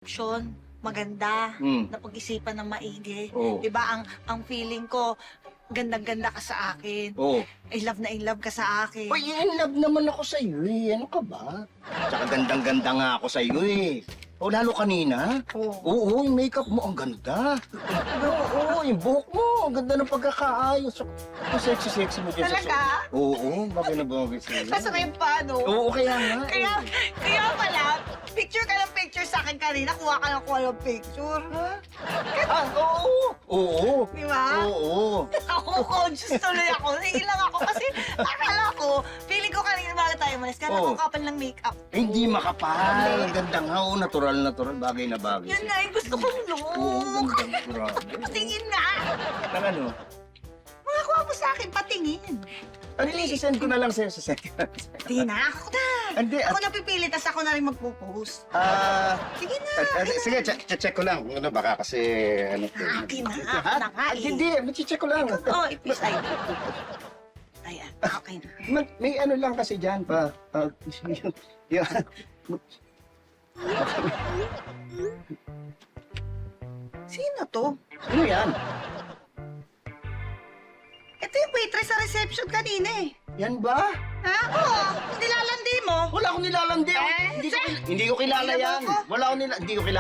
option, maganda, Mm. napag-isipan ng maigi. Oo. Diba, ang feeling ko, gandang-ganda ka sa akin. Oo. In love ka sa akin. Uy, in love naman ako sa iyo eh. Ano ka ba? Tsaka gandang-ganda nga ako sa iyo eh. O lalo kanina. Oo. Oo, yung makeup mo, ang ganda. Oo, yung buhok mo, ang ganda ng pagkakaayos. Ang sexy-sexy mo dyan sa Talaga? Oo, bagay na bagay sa'yo. Kasi ngayon pa, no? Oo, kaya nga. Kaya pala, picture ka ng picture sa akin kanina, kuha ka ng picture. Ah, oo. Oo. Di ba? Oo. Ako, conscious tuloy ako. Naiilang ako kasi akala ko, feeling ko kanina bago tayo malis, kala ko Oo. kapal ng makeup. Hindi makapal. Ang ganda nga. Oo, natural, bagay na bagay. Yun nga, yung gusto kong Oo, look. ganda. Grabe. Patingin nga. Nang ano? Mga kuha mo sa akin, patingin. Ano yung sisend ko na lang sa'yo sa send? Di na, ako na. Hindi, Ako na pipili, tas ako na rin magpo-post. Sige Sige na. sige, check ko lang. Ano, baka kasi, ano to. Akin na, Ha? ako na nga eh. Hindi, check ko lang. Oh, ipis ay. Ayan, okay na. May ano lang kasi dyan pa. Yung, Sino to? ano yan? Ito yung waitress sa reception kanina eh. Yan ba? Ha? Oo, nilalandi mo. Wala akong nilalandi. Eh, Hindi ko kilala Hindi mo yan. ako. Wala akong nilalandi. Hindi ko kilala.